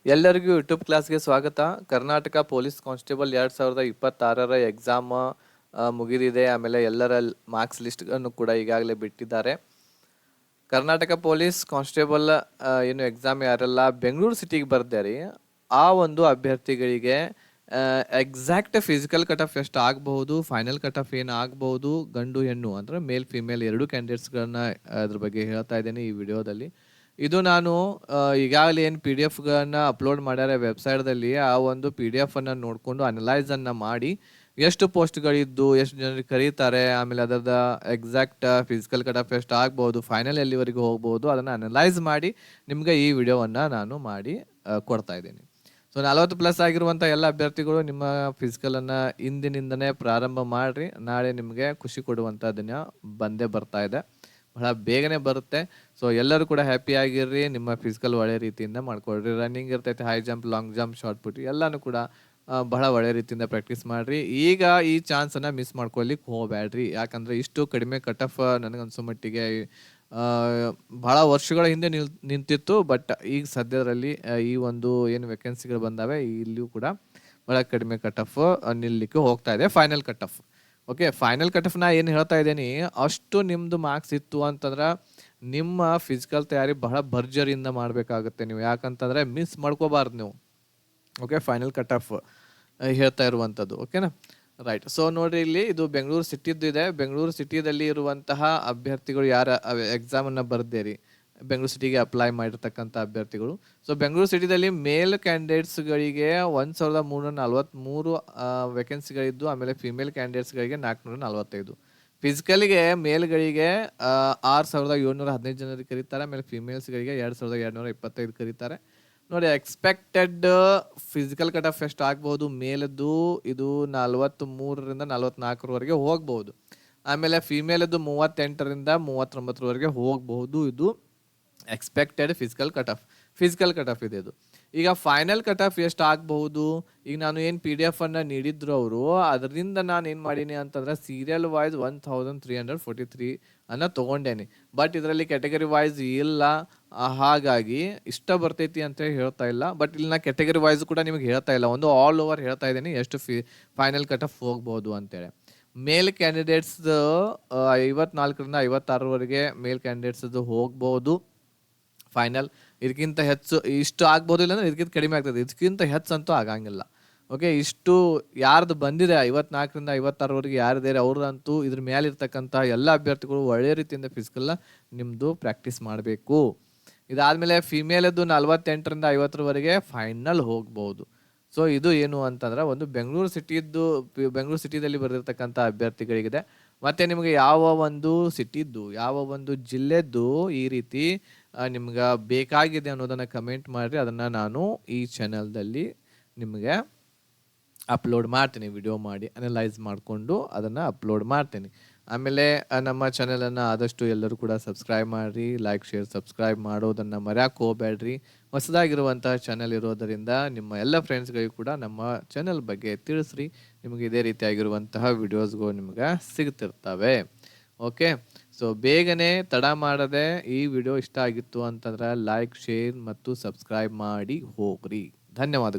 ಎಲ್ಲರಿಗೂ ಯೂಟ್ಯೂಬ್ ಕ್ಲಾಸ್ಗೆ ಸ್ವಾಗತ. ಕರ್ನಾಟಕ ಪೊಲೀಸ್ ಕಾನ್ಸ್ಟೇಬಲ್ 2026ರ ಎಕ್ಸಾಮ್ ಮುಗಿದಿದೆ. ಆಮೇಲೆ ಎಲ್ಲರ ಮಾರ್ಕ್ಸ್ ಲಿಸ್ಟನ್ನು ಕೂಡ ಈಗಾಗಲೇ ಬಿಟ್ಟಿದ್ದಾರೆ. ಕರ್ನಾಟಕ ಪೊಲೀಸ್ ಕಾನ್ಸ್ಟೇಬಲ್ ಏನು ಎಕ್ಸಾಮ್ ಯಾರೆಲ್ಲ ಬೆಂಗಳೂರು ಸಿಟಿಗೆ ಬರ್ದಾರಿ ಆ ಒಂದು ಅಭ್ಯರ್ಥಿಗಳಿಗೆ ಎಕ್ಸಾಕ್ಟ್ ಫಿಸಿಕಲ್ ಕಟ್ ಆಫ್ ಎಷ್ಟು ಆಗಬಹುದು, ಫೈನಲ್ ಕಟ್ ಆಫ್ ಏನು ಆಗಬಹುದು, ಗಂಡು ಹೆಣ್ಣು ಅಂದರೆ ಮೇಲ್ ಫಿಮೇಲ್ ಎರಡು ಕ್ಯಾಂಡಿಡೇಟ್ಸ್ಗಳನ್ನ ಅದ್ರ ಬಗ್ಗೆ ಹೇಳ್ತಾ ಇದ್ದೀನಿ ಈ ವಿಡಿಯೋದಲ್ಲಿ. ಇದು ನಾನು ಈಗಾಗಲೇ ಏನು PDF ಅಪ್ಲೋಡ್ ಮಾಡ್ಯಾರ ವೆಬ್ಸೈಟ್ದಲ್ಲಿ, ಆ ಒಂದು PDF ಅನ್ನು ನೋಡಿಕೊಂಡು ಅನಲೈಸನ್ನು ಮಾಡಿ ಎಷ್ಟು ಪೋಸ್ಟ್ಗಳಿದ್ದು, ಎಷ್ಟು ಜನರಿಗೆ ಕರೀತಾರೆ, ಆಮೇಲೆ ಅದರದ ಎಕ್ಸಾಕ್ಟ್ ಫಿಸಿಕಲ್ ಕಟ್ ಆಫ್ ಎಷ್ಟು ಆಗ್ಬೋದು, ಫೈನಲ್ ಎಲ್ಲಿವರೆಗೂ ಹೋಗ್ಬೋದು, ಅದನ್ನು ಅನಲೈಸ್ ಮಾಡಿ ನಿಮಗೆ ಈ ವಿಡಿಯೋವನ್ನು ನಾನು ಮಾಡಿ ಕೊಡ್ತಾ ಇದ್ದೀನಿ. ಸೊ 40+ ಆಗಿರುವಂಥ ಎಲ್ಲ ಅಭ್ಯರ್ಥಿಗಳು ನಿಮ್ಮ ಫಿಸಿಕಲನ್ನು ಇಂದಿನಿಂದನೇ ಪ್ರಾರಂಭ ಮಾಡಿರಿ. ನಾಳೆ ನಿಮಗೆ ಖುಷಿ ಕೊಡುವಂಥ ದಿನ ಬಂದೇ ಬರ್ತಾ ಇದೆ, ಬಹಳ ಬೇಗನೆ ಬರುತ್ತೆ. ಸೊ ಎಲ್ಲರೂ ಕೂಡ ಹ್ಯಾಪಿ ಆಗಿರ್ರಿ, ನಿಮ್ಮ ಫಿಸಿಕಲ್ ಒಳ್ಳೆ ರೀತಿಯಿಂದ ಮಾಡ್ಕೊಳ್ರಿ. ರನ್ನಿಂಗ್ ಇರ್ತೈತೆ, high jump, long jump, shot put ಎಲ್ಲನೂ ಕೂಡ ಬಹಳ ಒಳ್ಳೆ ರೀತಿಯಿಂದ ಪ್ರಾಕ್ಟೀಸ್ ಮಾಡಿರಿ. ಈಗ ಈ ಚಾನ್ಸನ್ನು ಮಿಸ್ ಮಾಡ್ಕೊಳ್ಲಿಕ್ಕೆ ಹೋಗಬೇಡ್ರಿ, ಯಾಕಂದರೆ ಇಷ್ಟು ಕಡಿಮೆ ಕಟ್ ಆಫ್ ನನಗನ್ಸೋ ಮಟ್ಟಿಗೆ ಭಾಳ ವರ್ಷಗಳ ಹಿಂದೆ ನಿಂತಿತ್ತು. ಬಟ್ ಈಗ ಸದ್ಯದಲ್ಲಿ ಈ ಒಂದು ಏನು ವೇಕೆನ್ಸಿಗಳು ಬಂದಾವೆ ಇಲ್ಲಿಯೂ ಕೂಡ ಭಾಳ ಕಡಿಮೆ ಕಟ್ ಆಫ್ ನಿಲ್ಲಲಿಕ್ಕೆ ಹೋಗ್ತಾ ಇದೆ. Final cut off okay, final cut off ನಾ ಏನು ಹೇಳ್ತಾ ಇದ್ದೀನಿ, ಅಷ್ಟು ನಿಮ್ಮದು ಮಾರ್ಕ್ಸ್ ಇತ್ತು ಅಂತಂದ್ರೆ ನಿಮ್ಮ ಫಿಸಿಕಲ್ ತಯಾರಿ ಬಹಳ ಭರ್ಜರಿಯಿಂದ ಮಾಡಬೇಕಾಗುತ್ತೆ ನೀವು, ಯಾಕಂತಂದರೆ ಮಿಸ್ ಮಾಡ್ಕೋಬಾರ್ದು ನೀವು. ಓಕೆ, ಫೈನಲ್ ಕಟ್ ಆಫ್ ಹೇಳ್ತಾ ಇರುವಂಥದ್ದು. ಓಕೆನಾ, ರೈಟ್. ಸೊ ನೋಡ್ರಿ, ಇಲ್ಲಿ ಇದು ಬೆಂಗಳೂರು ಸಿಟಿದ್ದು ಇದೆ. ಬೆಂಗಳೂರು ಸಿಟಿದಲ್ಲಿ ಇರುವಂತಹ ಅಭ್ಯರ್ಥಿಗಳು ಯಾರು ಎಕ್ಸಾಮನ್ನು ಬರ್ದೇರಿ ಬೆಂಗಳೂರು ಸಿಟಿಗೆ ಅಪ್ಲೈ ಮಾಡಿರ್ತಕ್ಕಂಥ ಅಭ್ಯರ್ಥಿಗಳು. ಸೊ ಬೆಂಗಳೂರು ಸಿಟಿದಲ್ಲಿ ಮೇಲ್ ಕ್ಯಾಂಡಿಡೇಟ್ಸ್ಗಳಿಗೆ 1343 ವೇಕೆನ್ಸಿಗಳಿದ್ದು, ಆಮೇಲೆ ಫಿಮೇಲ್ ಕ್ಯಾಂಡಿಡೇಟ್ಸ್ಗಳಿಗೆ 445. ಫಿಸಿಕಲ್ಗೆ ಮೇಲ್ಗಳಿಗೆ 6715 ಜನರಿಗೆ ಕರೀತಾರೆ, ಆಮೇಲೆ ಫಿಮೇಲ್ಸ್ಗಳಿಗೆ 2225 ಕರೀತಾರೆ. ನೋಡಿ, ಎಕ್ಸ್ಪೆಕ್ಟೆಡ್ ಫಿಸಿಕಲ್ ಕಟ್ ಆಫ್ ಎಷ್ಟು ಆಗ್ಬೋದು ಮೇಲದ್ದು, ಇದು 43ರಿಂದ 44ರವರೆಗೆ ಹೋಗ್ಬೋದು. ಆಮೇಲೆ ಫಿಮೇಲದ್ದು 38ರಿಂದ 39ರವರೆಗೆ ಹೋಗಬಹುದು. ಇದು ಎಕ್ಸ್ಪೆಕ್ಟೆಡ್ ಫಿಸಿಕಲ್ ಕಟ್ ಆಫ್ ಇದೆ ಇದು. ಈಗ ಫೈನಲ್ ಕಟ್ ಆಫ್ ಎಷ್ಟು ಆಗಬಹುದು, ಈಗ ನಾನು ಏನು PDF ನೀಡಿದ್ರು ಅವರು, ಅದರಿಂದ ನಾನು ಏನು ಮಾಡೀನಿ ಅಂತಂದ್ರೆ ಸೀರಿಯಲ್ ವೈಸ್ 1343 ತೊಗೊಂಡೇನಿ. ಬಟ್ ಇದರಲ್ಲಿ ಕ್ಯಾಟಗರಿ ವೈಸ್ ಇಲ್ಲ, ಹಾಗಾಗಿ ಇಷ್ಟ ಬರ್ತೈತಿ ಅಂತ ಹೇಳ್ತಾ ಇಲ್ಲ. ಬಟ್ ಇಲ್ಲಿ ನಾ ಕ್ಯಾಟಗರಿ ವೈಸ್ ಕೂಡ ನಿಮಗೆ ಹೇಳ್ತಾ ಇಲ್ಲ, ಒಂದು ಆಲ್ ಓವರ್ ಹೇಳ್ತಾ ಇದ್ದೀನಿ ಎಷ್ಟು ಫೈನಲ್ ಕಟ್ ಆಫ್ ಹೋಗ್ಬೋದು ಅಂತೇಳಿ. ಮೇಲ್ ಕ್ಯಾಂಡಿಡೇಟ್ಸ್ 54ರಿಂದ 56ರವರೆಗೆ ಮೇಲ್ ಕ್ಯಾಂಡಿಡೇಟ್ಸ್ ಹೋಗ್ಬೋದು ಫೈನಲ್. ಇದಕ್ಕಿಂತ ಹೆಚ್ಚು ಇಷ್ಟು ಆಗ್ಬೋದು, ಇಲ್ಲ ಅಂದ್ರೆ ಇದಕ್ಕಿಂತ ಕಡಿಮೆ ಆಗ್ತದೆ, ಇದಕ್ಕಿಂತ ಹೆಚ್ಚು ಅಂತೂ ಆಗಂಗಿಲ್ಲ. ಓಕೆ, ಇಷ್ಟು ಯಾರ್ದು ಬಂದಿದೆ 54ರಿಂದ 56ರವರೆಗೆ ಯಾರಿದೆ ಅವ್ರದಂತೂ ಇದ್ರ ಮೇಲೆ ಇರ್ತಕ್ಕಂಥ ಎಲ್ಲ ಅಭ್ಯರ್ಥಿಗಳು ಒಳ್ಳೆ ರೀತಿಯಿಂದ ಫಿಸಿಕಲ್ನ ನಿಮ್ಮದು ಪ್ರಾಕ್ಟೀಸ್ ಮಾಡಬೇಕು. ಇದಾದಮೇಲೆ ಫಿಮೇಲದ್ದು 48ರಿಂದ 50ರವರೆಗೆ ಫೈನಲ್ ಹೋಗ್ಬೋದು. ಸೊ ಇದು ಏನು ಅಂತಂದ್ರೆ ಒಂದು ಬೆಂಗಳೂರು ಸಿಟಿದಲ್ಲಿ ಬರೆದಿರ್ತಕ್ಕಂಥ ಅಭ್ಯರ್ಥಿಗಳಿಗಿದೆ. ಮತ್ತು ನಿಮಗೆ ಯಾವ ಒಂದು ಸಿಟಿದ್ದು, ಯಾವ ಒಂದು ಜಿಲ್ಲೆದ್ದು ಈ ರೀತಿ ನಿಮ್ಗೆ ಬೇಕಾಗಿದೆ ಅನ್ನೋದನ್ನು ಕಮೆಂಟ್ ಮಾಡಿರಿ. ಅದನ್ನು ನಾನು ಈ ಚಾನಲ್ದಲ್ಲಿ ನಿಮಗೆ ಅಪ್ಲೋಡ್ ಮಾಡ್ತೀನಿ, ವಿಡಿಯೋ ಮಾಡಿ ಅನಲೈಸ್ ಮಾಡಿಕೊಂಡು ಅದನ್ನು ಅಪ್ಲೋಡ್ ಮಾಡ್ತೀನಿ. ಆಮೇಲೆ ನಮ್ಮ ಚಾನಲನ್ನು ಆದಷ್ಟು ಎಲ್ಲರೂ ಕೂಡ ಸಬ್ಸ್ಕ್ರೈಬ್ ಮಾಡಿರಿ, ಲೈಕ್, ಶೇರ್, ಸಬ್ಸ್ಕ್ರೈಬ್ ಮಾಡೋದನ್ನು ಮರೆಯೋಕೆ ಹೋಗಬೇಡ್ರಿ. ಹೊಸದಾಗಿರುವಂತಹ ಚಾನಲ್ ಇರೋದರಿಂದ ನಿಮ್ಮ ಎಲ್ಲ ಫ್ರೆಂಡ್ಸ್ಗಳಿಗೂ ಕೂಡ ನಮ್ಮ ಚಾನಲ್ ಬಗ್ಗೆ ತಿಳಿಸ್ರಿ. ನಿಮಗೆ ಇದೇ ರೀತಿಯಾಗಿರುವಂತಹ ವಿಡಿಯೋಸ್ಗಳು ನಿಮ್ಗೆ ಸಿಗ್ತಿರ್ತವೆ. ಓಕೆ, ಸೊ ಬೇಗನೆ ತಡ ಮಾಡದೆ ಈ ವಿಡಿಯೋ ಇಷ್ಟ ಆಗಿತ್ತು ಅಂತಂದ್ರೆ ಲೈಕ್, ಶೇರ್ ಮತ್ತು ಸಬ್ಸ್ಕ್ರೈಬ್ ಮಾಡಿ ಹೋಗ್ರಿ. ಧನ್ಯವಾದಗಳು.